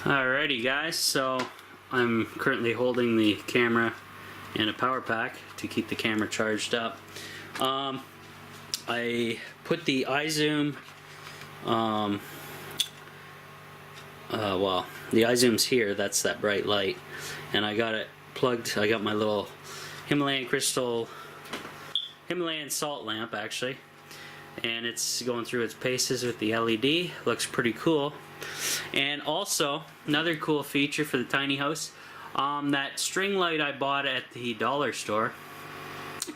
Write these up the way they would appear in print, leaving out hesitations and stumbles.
Alrighty guys, so I'm currently holding the camera in a power pack to keep the camera charged up. I put the iZoom, well, the iZoom's here, that's that bright light, and I got it plugged. I got my little Himalayan salt lamp actually, and it's going through its paces with the LED. Looks pretty cool. And also another cool feature for the tiny house, that string light I bought at the dollar store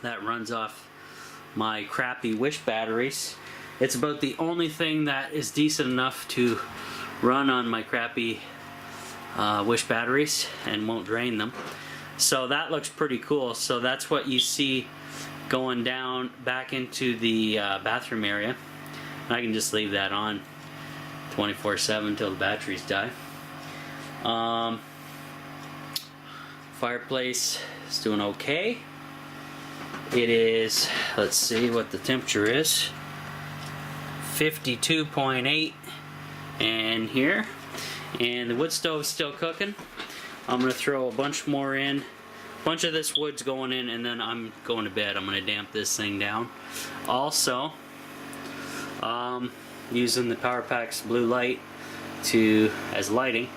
that runs off my crappy Wish batteries. It's about the only thing that is decent enough to run on my crappy Wish batteries and won't drain them. So that looks pretty cool. So that's what you see going down back into the bathroom area. And I can just leave that on 24/7 until the batteries die. Fireplace is doing okay. It is, let's see what the temperature is, 52.8 and here. And the wood stove is still cooking. I'm going to throw a bunch more in. A bunch of this wood's going in, and then I'm going to bed. I'm going to damp this thing down. Also, using the power pack's blue light as lighting.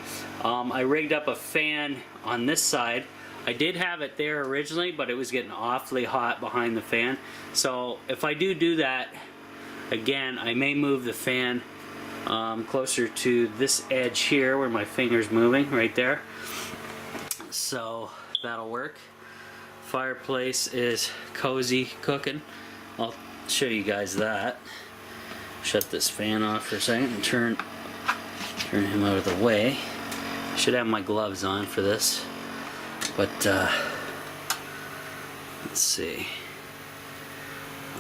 I rigged up a fan on this side. I did have it there originally, but it was getting awfully hot behind the fan. So if I do that again, I may move the fan closer to this edge here where my finger's moving, right there. So that'll work. Fireplace is cozy cooking. I'll show you guys that. Shut this fan off for a second and turn him out of the way. Should have my gloves on for this, but let's see.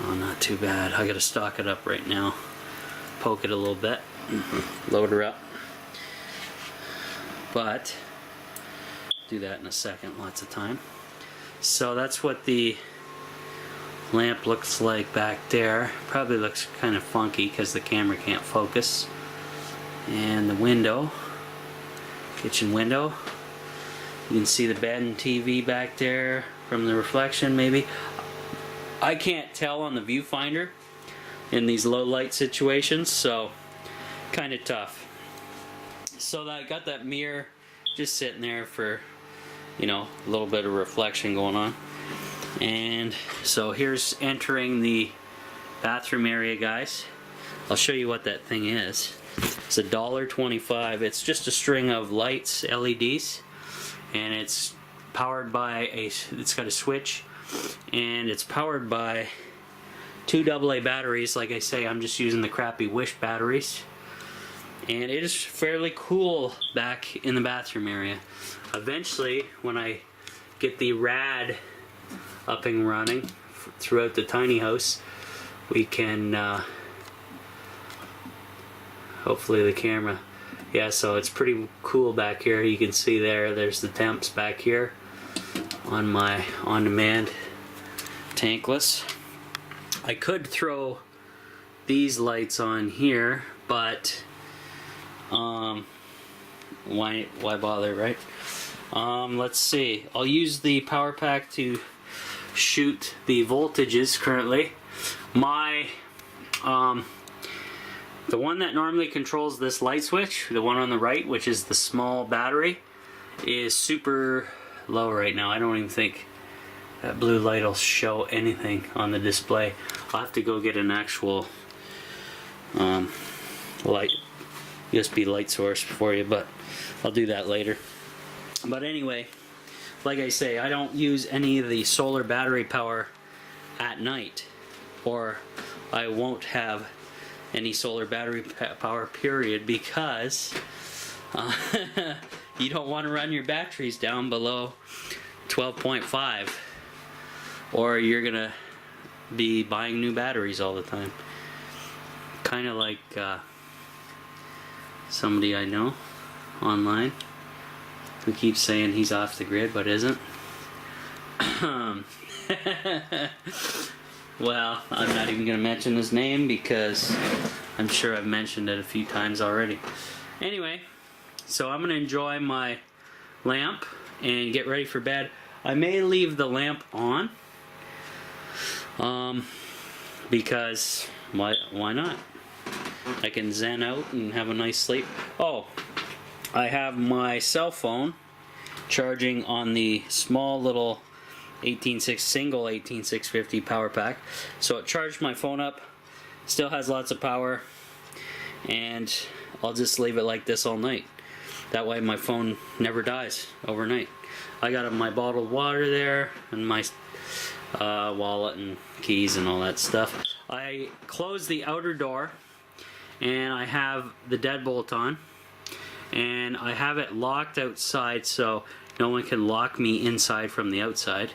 Oh, not too bad. I gotta stock it up right now. Poke it a little bit, load her up, but do that in a second. Lots of time. So that's what the lamp looks like back there. Probably looks kind of funky because the camera can't focus. And the window, kitchen window, you can see the bed and TV back there from the reflection maybe. I can't tell on the viewfinder in these low light situations, so kind of tough. So I got that mirror just sitting there for, you know, a little bit of reflection going on. And so here's entering the bathroom area, guys. I'll show you what that thing is. It's $1.25. It's just a string of lights, LEDs, and it's powered by it's got a switch, and it's powered by 2 AA batteries. Like I say, I'm just using the crappy Wish batteries, and it is fairly cool back in the bathroom area. Eventually, when I get the rad up and running throughout the tiny house, we can hopefully the camera, yeah, so it's pretty cool back here. You can see there's the temps back here on my on-demand tankless. I could throw these lights on here, but why bother, right? Let's see, I'll use the power pack to shoot the voltages currently. My the one that normally controls this light switch, the one on the right, which is the small battery, is super low right now. I don't even think that blue light will show anything on the display. I'll have to go get an actual USB light source for you, but I'll do that later. But anyway, like I say, I don't use any of the solar battery power at night, or I won't have any solar battery power, period, because you don't want to run your batteries down below 12.5, or you're gonna be buying new batteries all the time. Kind of like somebody I know online who keeps saying he's off the grid but isn't. Well, I'm not even going to mention his name because I'm sure I've mentioned it a few times already. Anyway, So I'm going to enjoy my lamp and get ready for bed. I may leave the lamp on because why not? I can zen out and have a nice sleep. Oh, I have my cell phone charging on the small little single 18650 power pack. So it charged my phone up, still has lots of power, and I'll just leave it like this all night. That way my phone never dies overnight. I got my bottled water there and my wallet and keys and all that stuff. I closed the outer door and I have the deadbolt on, and I have it locked outside so no one can lock me inside from the outside,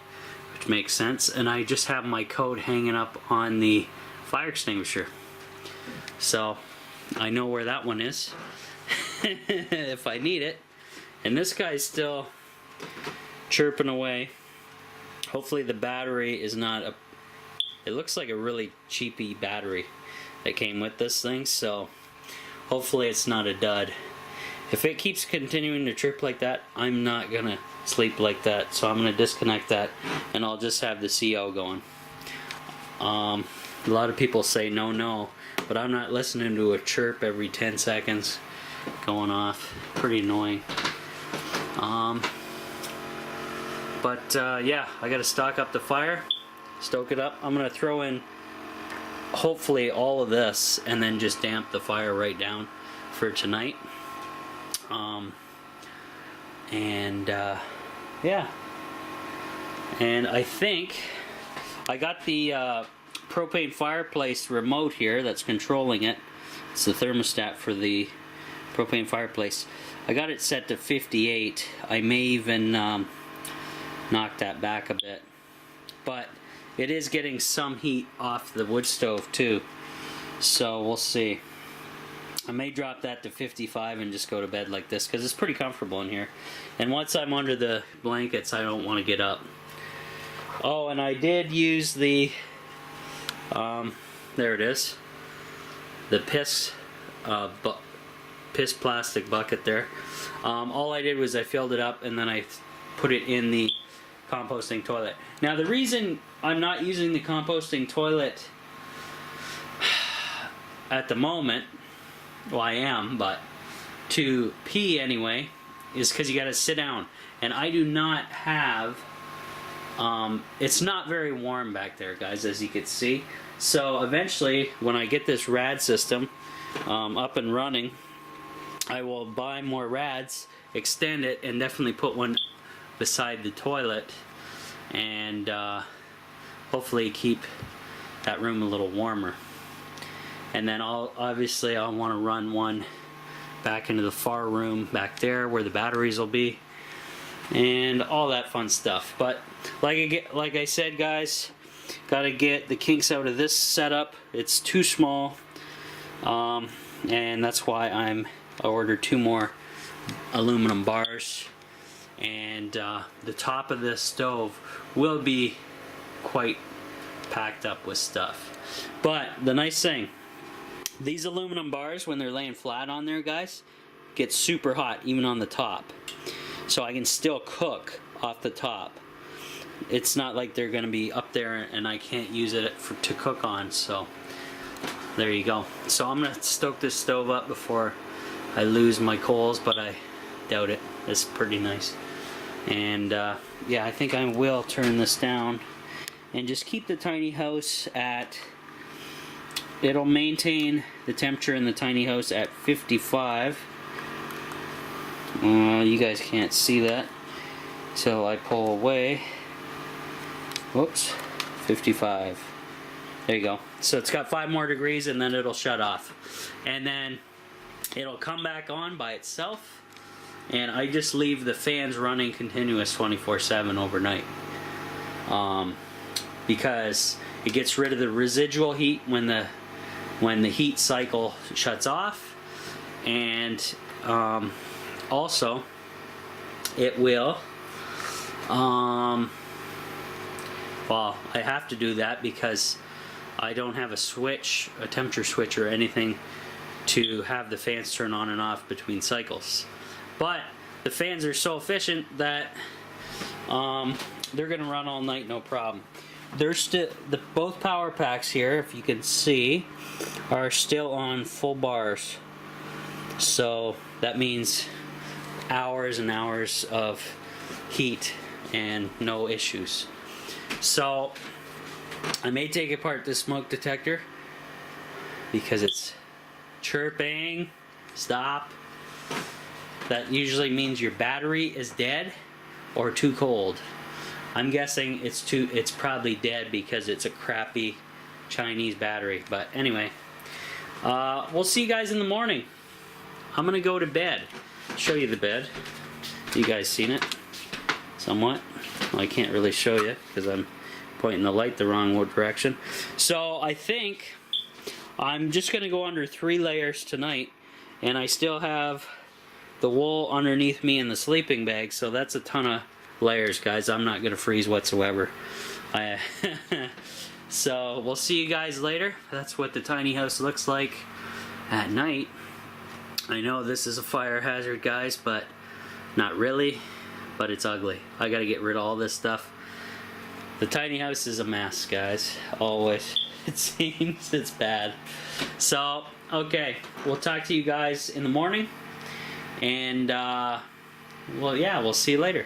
which makes sense. And I just have my coat hanging up on the fire extinguisher, so I know where that one is if I need it. And this guy's still chirping away. Hopefully the battery is not a... It looks like a really cheapy battery that came with this thing, so hopefully it's not a dud. If it keeps continuing to chirp like that, I'm not gonna sleep like that, so I'm gonna disconnect that and I'll just have the CO going. A lot of people say no, but I'm not listening to a chirp every 10 seconds going off. Pretty annoying. Yeah, I gotta stock up the fire, stoke it up. I'm gonna throw in hopefully all of this and then just damp the fire right down for tonight. Yeah, and I think I got the propane fireplace remote here that's controlling it. It's the thermostat for the propane fireplace. I got it set to 58. I may even knock that back a bit, but it is getting some heat off the wood stove too, so we'll see. I may drop that to 55 and just go to bed like this because it's pretty comfortable in here, and once I'm under the blankets I don't want to get up. Oh, and I did use the there it is, the piss plastic bucket there. All I did was I filled it up and then I put it in the composting toilet. Now the reason I'm not using the composting toilet at the moment, well I am, but to pee anyway, is because you gotta sit down, and I do not have it's not very warm back there, guys, as you can see. So eventually when I get this rad system up and running, I will buy more rads, extend it, and definitely put one beside the toilet, and hopefully keep that room a little warmer. And then I'll want to run one back into the far room back there where the batteries will be, and all that fun stuff. But like I said, guys, gotta get the kinks out of this setup. It's too small, and that's why I ordered 2 more aluminum bars, and the top of this stove will be quite packed up with stuff. But the nice thing, these aluminum bars, when they're laying flat on there, guys, get super hot even on the top, so I can still cook off the top. It's not like they're gonna be up there and I can't use it to cook on. So there you go. So I'm gonna stoke this stove up before I lose my coals, but I doubt it. It's pretty nice. And yeah, I think I will turn this down and just keep the tiny house at, it'll maintain the temperature in the tiny house at 55. You guys can't see that, so I pull away. Whoops, 55. There you go. So it's got 5 more degrees and then it'll shut off. And then it'll come back on by itself, and I just leave the fans running continuous 24/7 overnight, because it gets rid of the residual heat when the heat cycle shuts off, and also it will well, I have to do that because I don't have a switch, a temperature switch or anything to have the fans turn on and off between cycles. But the fans are so efficient that they're gonna run all night, no problem. They're still both power packs here, if you can see, are still on full bars. So that means hours and hours of heat and no issues. So I may take apart this smoke detector because it's chirping. Stop. That usually means your battery is dead or too cold. I'm guessing it's probably dead because it's a crappy Chinese battery. But anyway, we'll see you guys in the morning. I'm gonna go to bed. Show you the bed. You guys seen it? Somewhat. Well, I can't really show you because I'm pointing the light the wrong direction. So I think I'm just gonna go under 3 layers tonight, and I still have the wool underneath me in the sleeping bag, so that's a ton of layers, guys. I'm not gonna freeze whatsoever. So we'll see you guys later. That's what the tiny house looks like at night. I know this is a fire hazard, guys, but not really, but it's ugly. I gotta get rid of all this stuff. The tiny house is a mess, guys. Always. It seems it's bad. So, okay, we'll talk to you guys in the morning, and well, yeah, we'll see you later.